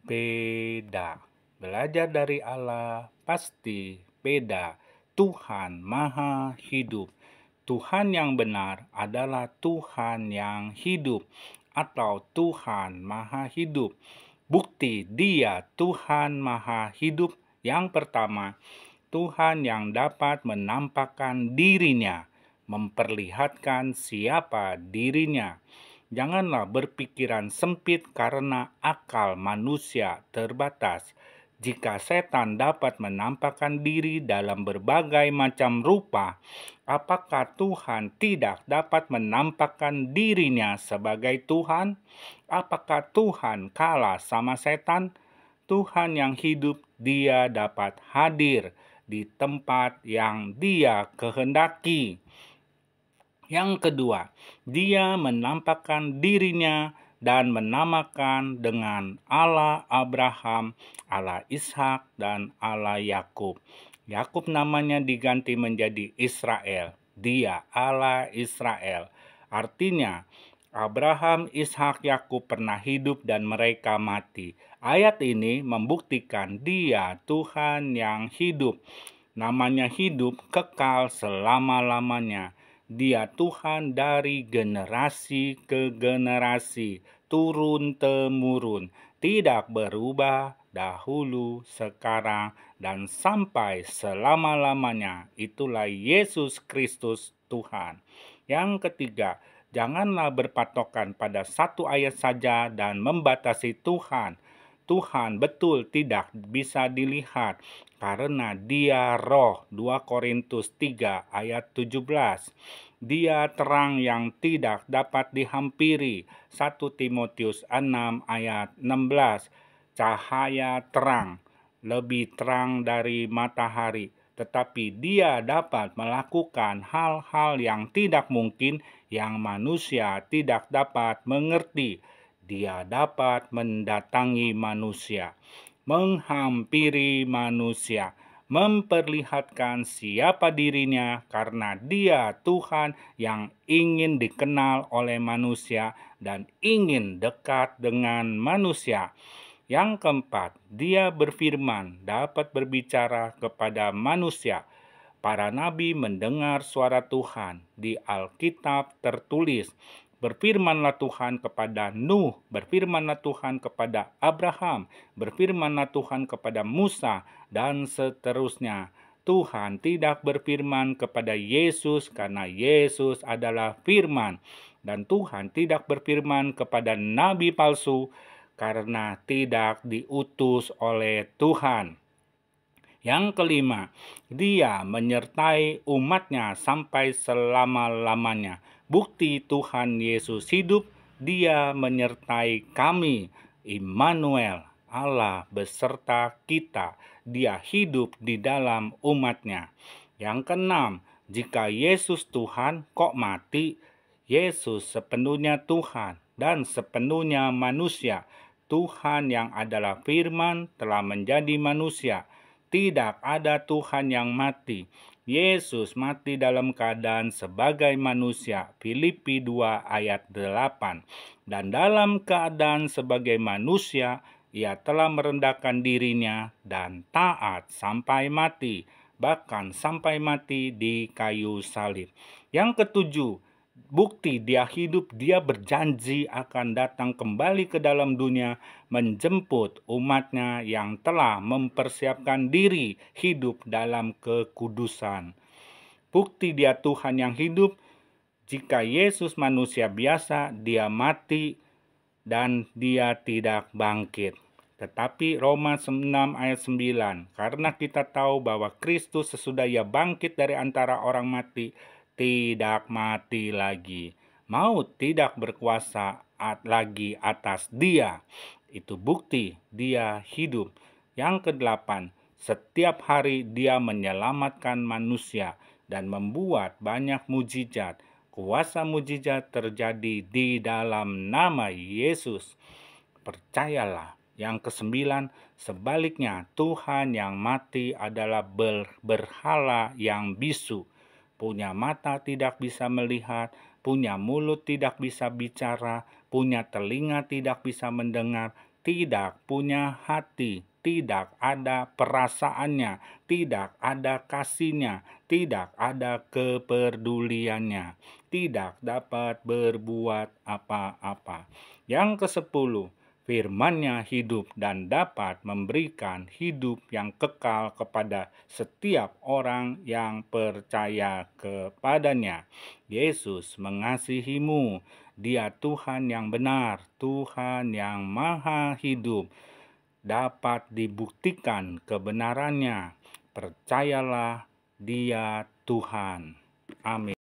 Beda. Belajar dari Allah pasti beda. Tuhan Maha Hidup. Tuhan yang benar adalah Tuhan yang hidup atau Tuhan Maha Hidup. Bukti Dia Tuhan Maha Hidup yang pertama, Tuhan yang dapat menampakkan dirinya, memperlihatkan siapa dirinya. Janganlah berpikiran sempit karena akal manusia terbatas. Jika setan dapat menampakkan diri dalam berbagai macam rupa, apakah Tuhan tidak dapat menampakkan dirinya sebagai Tuhan? Apakah Tuhan kalah sama setan? Tuhan yang hidup, Dia dapat hadir di tempat yang Dia kehendaki. Yang kedua, Dia menampakkan dirinya dan menamakan dengan Allah Abraham, Allah Ishak, dan Allah Yakub. Yakub namanya diganti menjadi Israel. Dia Allah Israel. Artinya, Abraham, Ishak, Yakub pernah hidup dan mereka mati. Ayat ini membuktikan Dia Tuhan yang hidup. Namanya hidup kekal selama-lamanya. Dia Tuhan dari generasi ke generasi, turun-temurun, tidak berubah dahulu, sekarang, dan sampai selama-lamanya. Itulah Yesus Kristus Tuhan. Yang ketiga, janganlah berpatokan pada satu ayat saja dan membatasi Tuhan. Tuhan betul tidak bisa dilihat karena Dia roh. 2 Korintus 3 ayat 17. Dia terang yang tidak dapat dihampiri. 1 Timotius 6 ayat 16. Cahaya terang, lebih terang dari matahari, tetapi Dia dapat melakukan hal-hal yang tidak mungkin yang manusia tidak dapat mengerti. Dia dapat mendatangi manusia, menghampiri manusia, memperlihatkan siapa dirinya karena Dia Tuhan yang ingin dikenal oleh manusia dan ingin dekat dengan manusia. Yang keempat, Dia berfirman, dapat berbicara kepada manusia. Para nabi mendengar suara Tuhan. Di Alkitab tertulis, berfirmanlah Tuhan kepada Nuh, berfirmanlah Tuhan kepada Abraham, berfirmanlah Tuhan kepada Musa, dan seterusnya. Tuhan tidak berfirman kepada Yesus karena Yesus adalah firman. Dan Tuhan tidak berfirman kepada nabi palsu karena tidak diutus oleh Tuhan. Yang kelima, Dia menyertai umatnya sampai selama-lamanya. Bukti Tuhan Yesus hidup, Dia menyertai kami. Immanuel, Allah beserta kita. Dia hidup di dalam umatnya. Yang keenam, jika Yesus Tuhan, kok mati? Yesus sepenuhnya Tuhan dan sepenuhnya manusia. Tuhan yang adalah firman telah menjadi manusia. Tidak ada Tuhan yang mati. Yesus mati dalam keadaan sebagai manusia. Filipi 2 ayat 8. Dan dalam keadaan sebagai manusia, Ia telah merendahkan dirinya dan taat sampai mati, bahkan sampai mati di kayu salib. Yang ketujuh, bukti Dia hidup, Dia berjanji akan datang kembali ke dalam dunia menjemput umatnya yang telah mempersiapkan diri hidup dalam kekudusan. Bukti Dia Tuhan yang hidup, jika Yesus manusia biasa, Dia mati dan Dia tidak bangkit. Tetapi Roma 6 ayat 9, karena kita tahu bahwa Kristus sesudah Ia bangkit dari antara orang mati, tidak mati lagi. Maut tidak berkuasa lagi atas Dia. Itu bukti Dia hidup. Yang kedelapan, setiap hari Dia menyelamatkan manusia dan membuat banyak mujizat. Kuasa mujizat terjadi di dalam nama Yesus. Percayalah. Yang kesembilan, sebaliknya Tuhan yang mati adalah berhala yang bisu. Punya mata tidak bisa melihat, punya mulut tidak bisa bicara, punya telinga tidak bisa mendengar, tidak punya hati, tidak ada perasaannya, tidak ada kasihnya, tidak ada kepeduliannya, tidak dapat berbuat apa-apa. Yang ke-10, firman-Nya hidup dan dapat memberikan hidup yang kekal kepada setiap orang yang percaya kepadanya. Yesus mengasihimu. Dia Tuhan yang benar, Tuhan yang maha hidup. Dapat dibuktikan kebenarannya. Percayalah, Dia Tuhan. Amin.